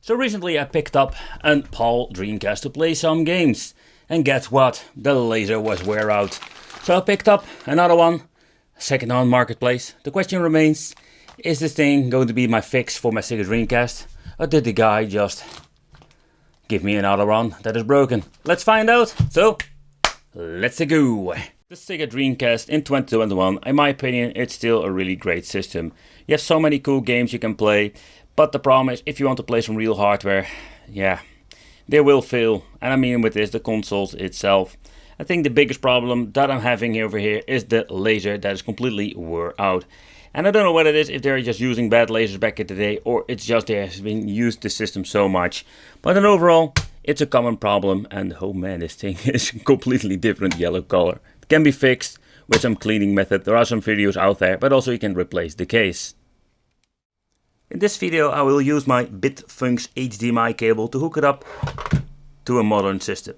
So recently I picked up a PAL Dreamcast to play some games. And guess what? The laser was wear out. So I picked up another one, second-hand marketplace. The question remains, is this thing going to be my fix for my Sega Dreamcast? Or did the guy just give me another one that is broken? Let's find out. So, let's go. The Sega Dreamcast in 2021, in my opinion, it's still a really great system. You have so many cool games you can play. But the problem is, if you want to play some real hardware, yeah, they will fail. And I mean with this, the consoles itself. I think the biggest problem that I'm having over here is the laser that is completely wore out. And I don't know what it is, if they're just using bad lasers back in the day, or it's just they have been used the system so much. But then overall, it's a common problem. And oh man, this thing is completely different yellow color. It can be fixed with some cleaning method. There are some videos out there, but also you can replace the case. In this video I will use my Bitfunks HDMI cable to hook it up to a modern system.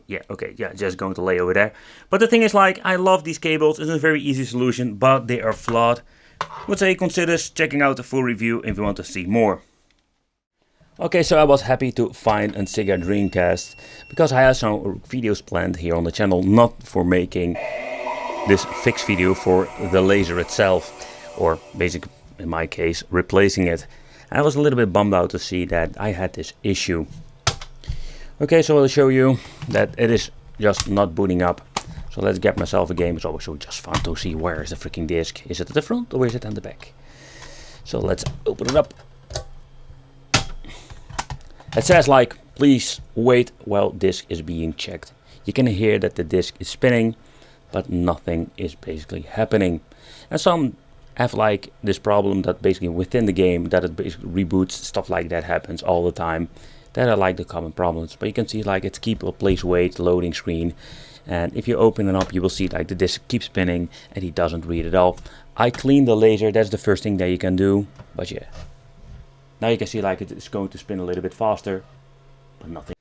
Just going to lay over there. But the thing is, like, I love these cables. It's a very easy solution, but they are flawed. I would say consider checking out the full review if you want to see more. Okay, so I was happy to find a Sega Dreamcast because I have some videos planned here on the channel, not for making this fix video for the laser itself, or basically in my case replacing it. I was a little bit bummed out to see that I had this issue. Okay, so I'll show you that it is just not booting up. So let's get myself a game. It's always so just fun to see where is the freaking disc. Is it at the front or is it on the back? So let's open it up. It says like, please wait while disc is being checked. You can hear that the disc is spinning, but nothing is basically happening. And some have like this problem that basically within the game that it basically reboots, stuff like that happens all the time. That are like the common problems, but you can see like it's keep a place wait loading screen, and if you open it up you will see like the disc keeps spinning and he doesn't read it all. I cleaned the laser, that's the first thing that you can do, but yeah. Now you can see like it's going to spin a little bit faster, but nothing.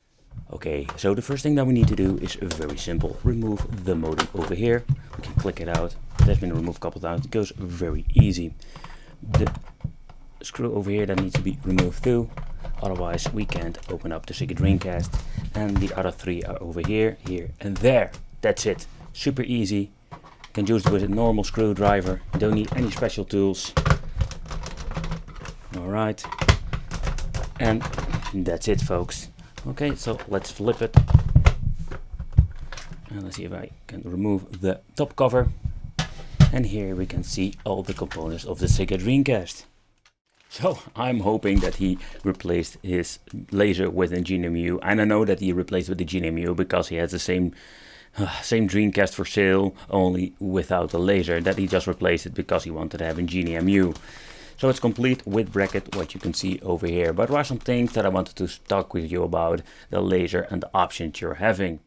Okay, so the first thing that we need to do is very simple. Remove the modem over here. We can click it out. It has been removed a couple times. It goes very easy. The screw over here that needs to be removed too. Otherwise we can't open up the Sega Dreamcast. And the other three are over here, here and there. That's it. Super easy. You can use it with a normal screwdriver. You don't need any special tools. Alright. And that's it, folks. Okay, so let's flip it. And let's see if I can remove the top cover. And here we can see all the components of the Sega Dreamcast. So I'm hoping that he replaced his laser with a GNMU, and I know that he replaced with the GNMU because he has the same Dreamcast for sale, only without the laser, that he just replaced it because he wanted to have a GNMU. So it's complete with bracket, what you can see over here. But there are some things that I wanted to talk with you about the laser and the options you're having.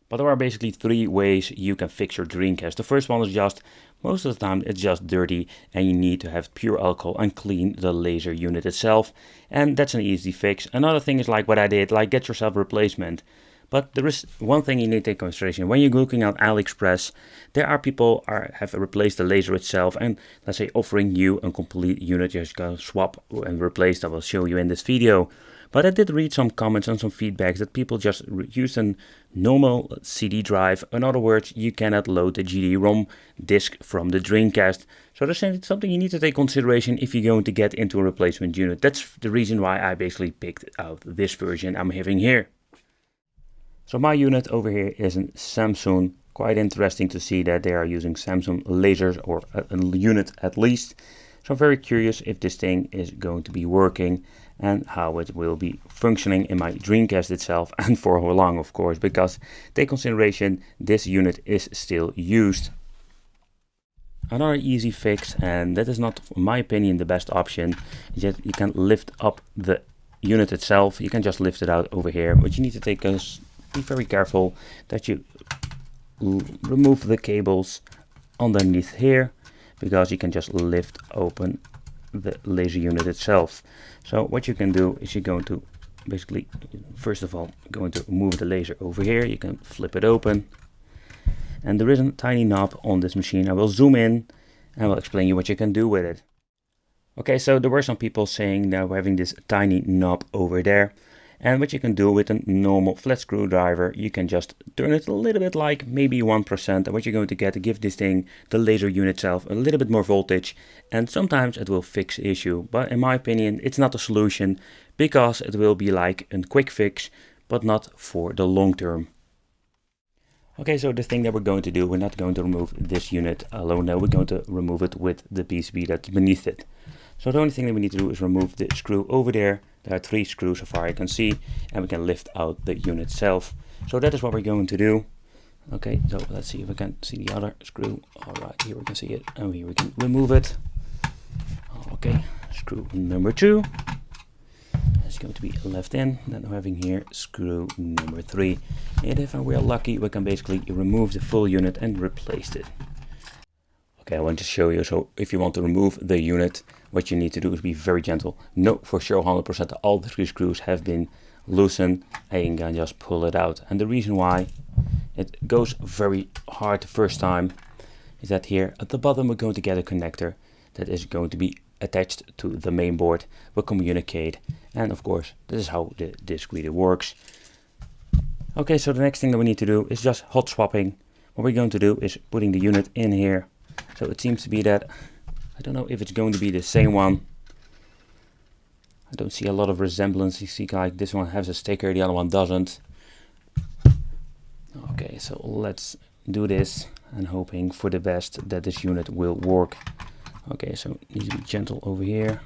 But there are basically three ways you can fix your Dreamcast. The first one is just, most of the time it's just dirty and you need to have pure alcohol and clean the laser unit itself. And that's an easy fix. Another thing is like what I did, like get yourself a replacement. But there is one thing you need to take into consideration. When you're looking at AliExpress, there are people have replaced the laser itself and let's say offering you a complete unit. You just go swap and replace. That will show you in this video. But I did read some comments and some feedbacks that people just use a normal CD drive. In other words, you cannot load the GD-ROM disc from the Dreamcast. So that's something you need to take consideration if you're going to get into a replacement unit. That's the reason why I basically picked out this version I'm having here. So my unit over here is a Samsung. Quite interesting to see that they are using Samsung lasers, or a unit at least. So I'm very curious if this thing is going to be working and how it will be functioning in my Dreamcast itself, and for how long, of course, because take consideration this unit is still used. Another easy fix, and that is not, in my opinion, the best option, is that you can lift up the unit itself. You can just lift it out over here, but you need to take us, be very careful that you remove the cables underneath here, because you can just lift open the laser unit itself. So what you can do is you're going to basically, first of all, going to move the laser over here. You can flip it open, and there is a tiny knob on this machine. I will zoom in and I will explain you what you can do with it. Okay, so there were some people saying that we're having this tiny knob over there. And what you can do with a normal flat screwdriver, you can just turn it a little bit, like maybe 1%. And what you're going to get to give this thing, the laser unit itself, a little bit more voltage. And sometimes it will fix the issue. But in my opinion, it's not a solution, because it will be like a quick fix, but not for the long term. Okay, so the thing that we're going to do, we're not going to remove this unit alone. No, we're going to remove it with the PCB that's beneath it. So the only thing that we need to do is remove the screw over there. There are 3 screws so far I can see, and we can lift out the unit itself. So that is what we're going to do. Okay, so let's see if we can see the other screw. All right, here we can see it, and here we can remove it. Okay, screw number 2. It's going to be left in. Then we're having here screw number 3. And if we are lucky, we can basically remove the full unit and replace it. Okay, I want to show you. So if you want to remove the unit, what you need to do is be very gentle. Know for sure 100% that all the 3 screws have been loosened, and you can just pull it out. And the reason why it goes very hard the first time is that here at the bottom we're going to get a connector that is going to be attached to the main board, will communicate, and of course this is how the disc really works. Okay, so the next thing that we need to do is just hot swapping. What we're going to do is putting the unit in here. So it seems to be that, I don't know if it's going to be the same one. I don't see a lot of resemblance. You see like this one has a sticker, the other one doesn't. Okay, so let's do this and hoping for the best that this unit will work. Okay, so need to be gentle over here.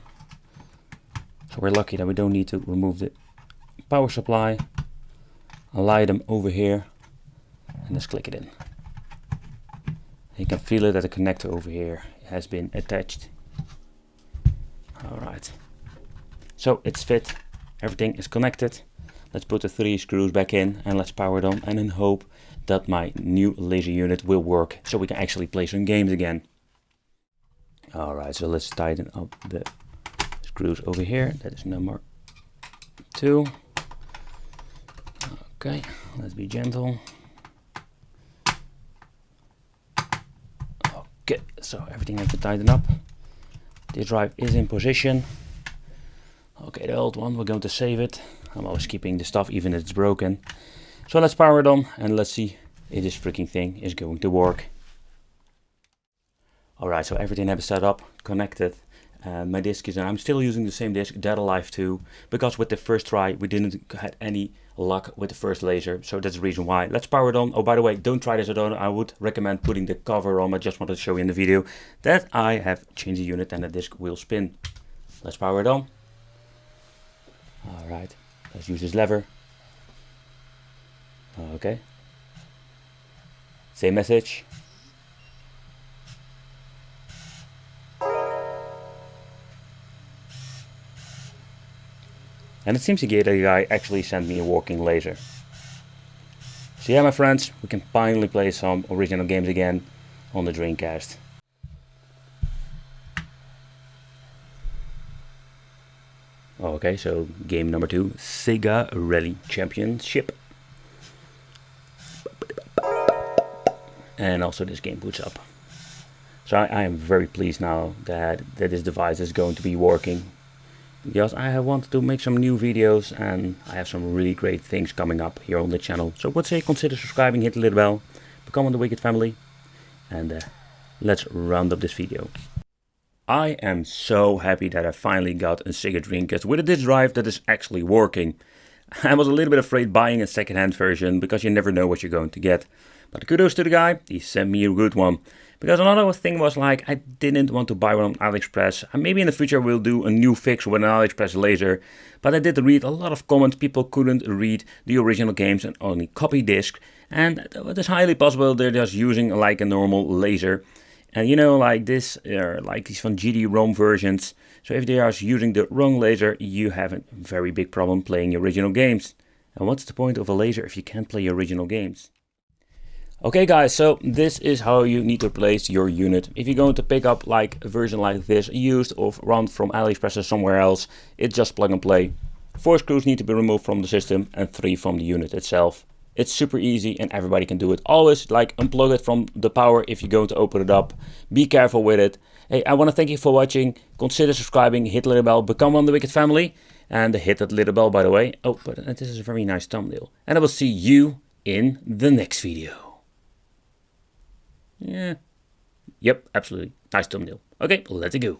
So we're lucky that we don't need to remove the power supply. I'll lie them over here and just click it in. You can feel it that the connector over here has been attached. Alright, so it's fit, everything is connected. Let's put the 3 screws back in and let's power it on, and then hope that my new laser unit will work so we can actually play some games again. Alright, so let's tighten up the screws over here. That is number 2. Okay, let's be gentle. Okay, so everything has to tighten up. The drive is in position. Okay, the old one, we're going to save it. I'm always keeping the stuff even if it's broken. So let's power it on and let's see if this freaking thing is going to work. Alright, so everything has set up, connected. My disc is, and I'm still using the same disc, Dead Alive 2, because with the first try we didn't had any luck with the first laser, so that's the reason why. Let's power it on. Oh, by the way, don't try this at all. I would recommend putting the cover on. I just wanted to show you in the video that I have changed the unit and the disc will spin. Let's power it on. Alright, let's use this lever. Okay. Same message. And it seems to get that the guy actually sent me a working laser. So yeah, my friends, we can finally play some original games again on the Dreamcast. Okay, so game number 2, Sega Rally Championship. And also this game boots up. So I am very pleased now that this device is going to be working. Because I have wanted to make some new videos and I have some really great things coming up here on the channel. So I would say consider subscribing, hit the little bell, become on the Wicked family, and let's round up this video. I am so happy that I finally got a Sega Dreamcast with a disc drive that is actually working. I was a little bit afraid buying a second-hand version because you never know what you're going to get. But kudos to the guy, he sent me a good one. Because another thing was like, I didn't want to buy one on AliExpress. And maybe in the future we'll do a new fix with an AliExpress laser. But I did read a lot of comments, people couldn't read the original games and only copy disc. And it is highly possible they're just using like a normal laser. And you know, like this, like these from GD-ROM versions. So if they are using the wrong laser, you have a very big problem playing original games. And what's the point of a laser if you can't play original games? Okay guys, so this is how you need to replace your unit. If you're going to pick up like a version like this, used or run from AliExpress or somewhere else, it's just plug and play. 4 screws need to be removed from the system and 3 from the unit itself. It's super easy and everybody can do it. Always like unplug it from the power if you're going to open it up. Be careful with it. Hey, I want to thank you for watching. Consider subscribing, hit the little bell, become one of the Wicked family. And hit that little bell, by the way. Oh, but this is a very nice thumbnail. And I will see you in the next video. Yeah. Yep, absolutely. Nice thumbnail. Okay, let's go.